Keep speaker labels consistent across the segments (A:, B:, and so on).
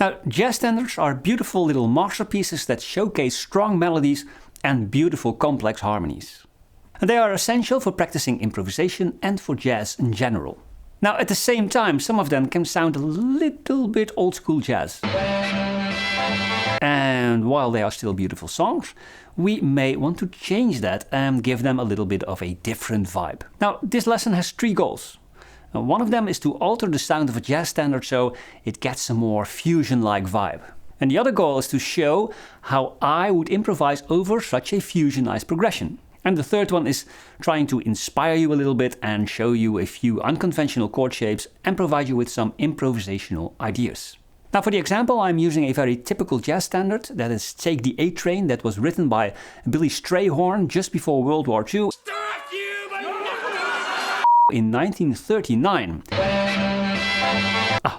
A: Now, jazz standards are beautiful little masterpieces that showcase strong melodies and beautiful complex harmonies. And they are essential for practicing improvisation and for jazz in general. Now, at the same time, some of them can sound a little bit old school jazz. And while they are still beautiful songs, we may want to change that and give them a little bit of a different vibe. Now, this lesson has 3 goals. One of them is to alter the sound of a jazz standard so it gets a more fusion-like vibe. And the other goal is to show how I would improvise over such a fusionized progression. And the third one is trying to inspire you a little bit and show you a few unconventional chord shapes and provide you with some improvisational ideas. Now, for the example, I'm using a very typical jazz standard, that is Take the A Train, that was written by Billy Strayhorn just before World War II in 1939. A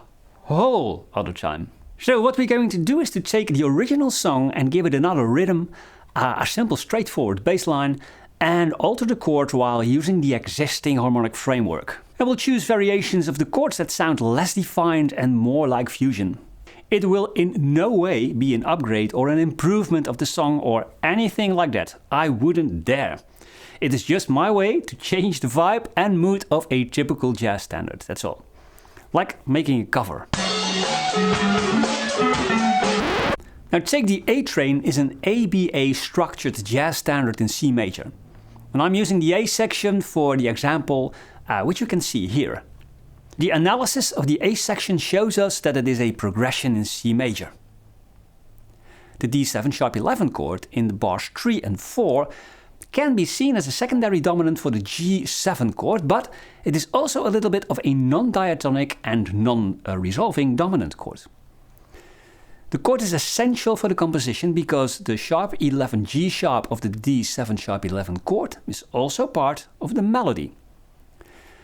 A: whole other time. So what we're going to do is to take the original song and give it another rhythm, a simple straightforward bass line, and alter the chord while using the existing harmonic framework. And we'll choose variations of the chords that sound less defined and more like fusion. It will in no way be an upgrade or an improvement of the song or anything like that. I wouldn't dare. It is just my way to change the vibe and mood of a typical jazz standard, that's all. Like making a cover. Now, Take the A Train is an ABA structured jazz standard in C major. And I'm using the A section for the example, which you can see here. The analysis of the A section shows us that it is a progression in C major. The D7 sharp 11 chord in the bars 3 and 4 can be seen as a secondary dominant for the G7 chord, but it is also a little bit of a non-diatonic and non-resolving dominant chord. The chord is essential for the composition because the sharp 11 G sharp of the D7 sharp 11 chord is also part of the melody.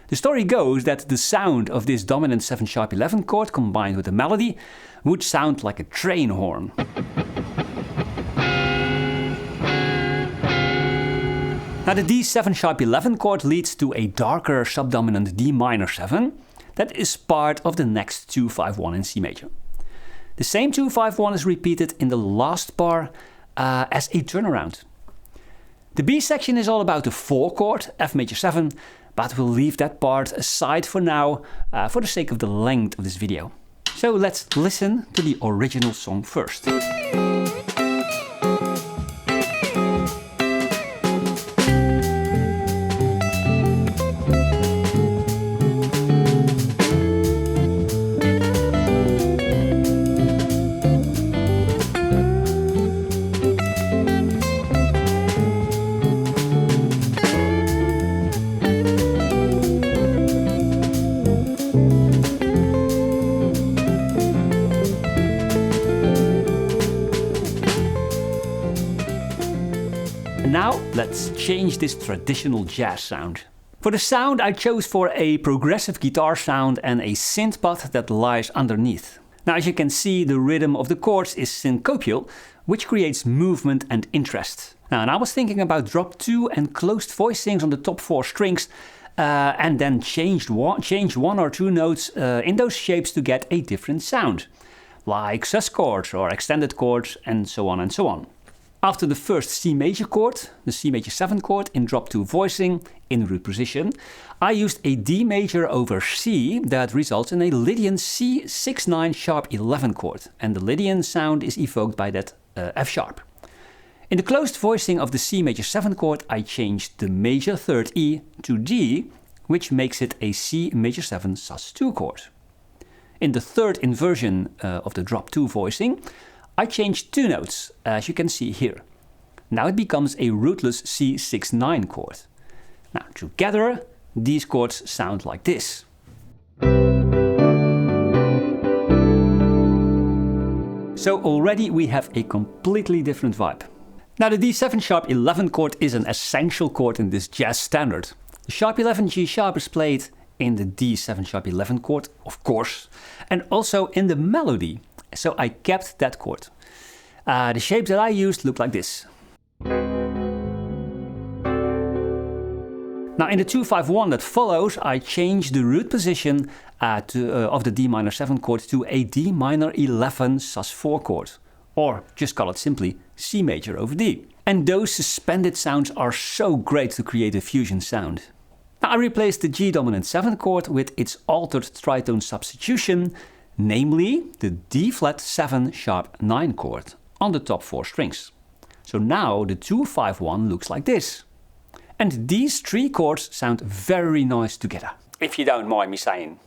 A: The story goes that the sound of this dominant 7 sharp 11 chord combined with the melody would sound like a train horn. Now, the D7 sharp 11 chord leads to a darker subdominant D minor 7 that is part of the next 2-5-1 in C major. The same 2-5-1 is repeated in the last bar as a turnaround. The B section is all about the 4 chord, F major 7, but we'll leave that part aside for now for the sake of the length of this video. So let's listen to the original song first. Now let's change this traditional jazz sound. For the sound I chose for a progressive guitar sound and a synth pad that lies underneath. Now, as you can see, the rhythm of the chords is syncopial, which creates movement and interest. Now, and I was thinking about drop 2 and closed voicings on the top 4 strings and then change one or two notes in those shapes to get a different sound, like sus chords or extended chords and so on and so on. After the first C major chord, the C major 7 chord in drop 2 voicing in root position, I used a D major over C that results in a Lydian C6-9 sharp 11 chord, and the Lydian sound is evoked by that F sharp. In the closed voicing of the C major 7 chord, I changed the major 3rd E to D, which makes it a C major 7 sus2 chord. In the third inversion of the drop 2 voicing, I changed 2 notes, as you can see here. Now it becomes a rootless C6-9 chord. Now together, these chords sound like this. So already we have a completely different vibe. Now the D7 sharp 11 chord is an essential chord in this jazz standard. The sharp 11 G sharp is played in the D7 sharp 11 chord, of course, and also in the melody. So I kept that chord. The shapes that I used look like this. Now in the 2-5-1 that follows, I change the root position of the D minor 7 chord to a D minor 11 sus4 chord. Or just call it simply C major over D. And those suspended sounds are so great to create a fusion sound. Now I replaced the G dominant 7 chord with its altered tritone substitution, namely the D flat 7 sharp 9 chord on the top 4 strings. So now the 2-5-1 looks like this. And these 3 chords sound very nice together, if you don't mind me saying.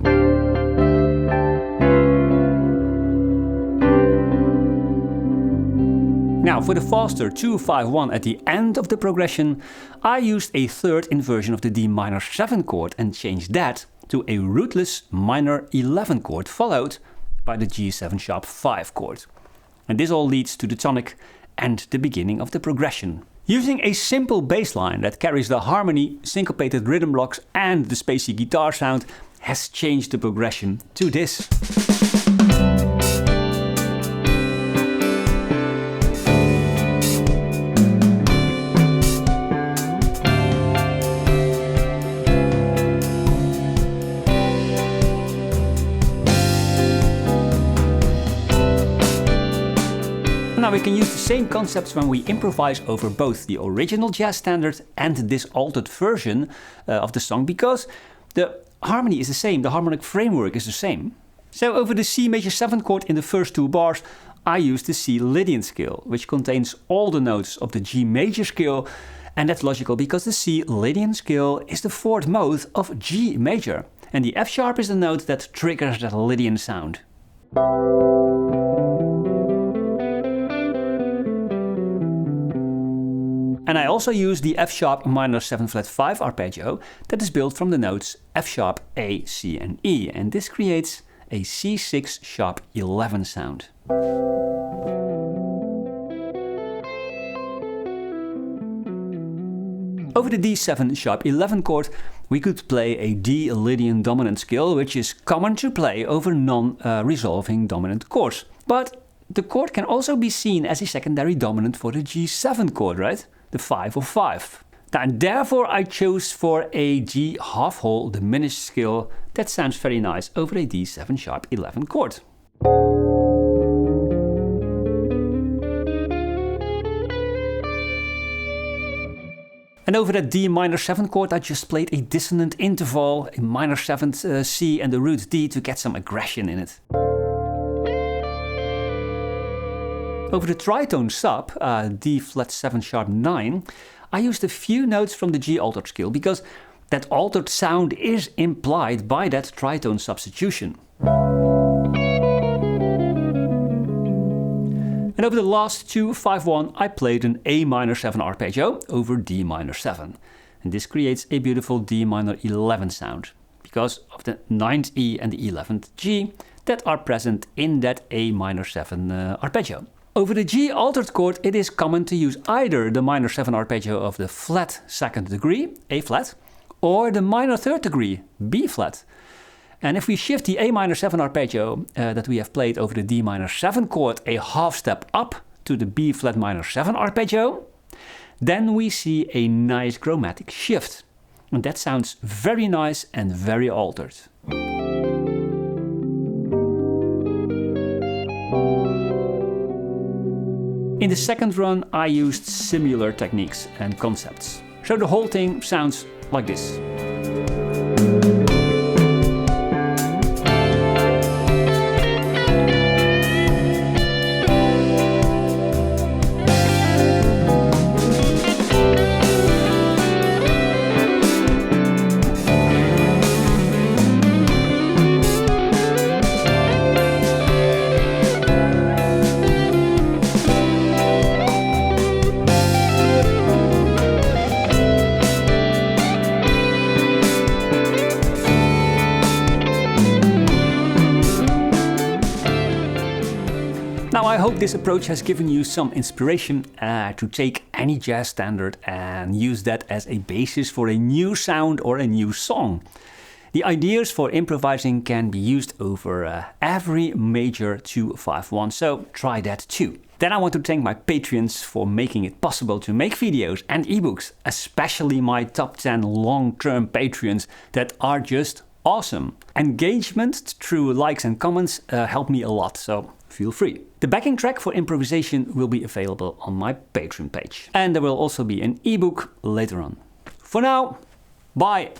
A: Now for the faster 2-5-1 at the end of the progression, I used a third inversion of the D minor 7 chord and changed that to a rootless minor 11 chord followed by the G7 sharp 5 chord. And this all leads to the tonic and the beginning of the progression. Using a simple bass line that carries the harmony, syncopated rhythm blocks and the spacey guitar sound has changed the progression to this. Now we can use the same concepts when we improvise over both the original jazz standard and this altered version of the song, because the harmony is the same, the harmonic framework is the same. So over the C major 7 chord in the first 2 bars, I use the C Lydian scale, which contains all the notes of the G major scale, and that's logical because the C Lydian scale is the 4th mode of G major, and the F sharp is the note that triggers that Lydian sound. And I also use the F sharp minor 7 flat 5 arpeggio that is built from the notes F sharp, A, C and E, and this creates a C6 sharp 11 sound. Over the D7 sharp 11 chord, we could play a D Lydian dominant scale, which is common to play over non-resolving dominant chords. But the chord can also be seen as a secondary dominant for the G7 chord, right? The 5 of 5. And therefore I chose for a G half-whole diminished scale that sounds very nice over a D7 sharp 11 chord. And over that D minor 7 chord I just played a dissonant interval, a minor 7th C and the root D to get some aggression in it. Over the tritone sub, D flat 7 sharp 9, I used a few notes from the G altered scale because that altered sound is implied by that tritone substitution. And over the last 2-5-1 I played an A minor 7 arpeggio over D minor 7. And this creates a beautiful D minor 11 sound because of the 9th E and the 11th G that are present in that A minor 7 arpeggio. Over the G altered chord, it is common to use either the minor 7 arpeggio of the flat 2nd degree, A flat, or the minor 3rd degree, B flat. And if we shift the A minor 7 arpeggio that we have played over the D minor 7 chord a half step up to the B flat minor 7 arpeggio, then we see a nice chromatic shift. And that sounds very nice and very altered. In the second run I used similar techniques and concepts. So the whole thing sounds like this. Now I hope this approach has given you some inspiration to take any jazz standard and use that as a basis for a new sound or a new song. The ideas for improvising can be used over every major 2-5-1, so try that too. Then I want to thank my Patreons for making it possible to make videos and ebooks, especially my top 10 long-term Patreons that are just awesome. Engagement through likes and comments help me a lot, so feel free. The backing track for Improvisation will be available on my Patreon page. And there will also be an ebook later on. For now, bye!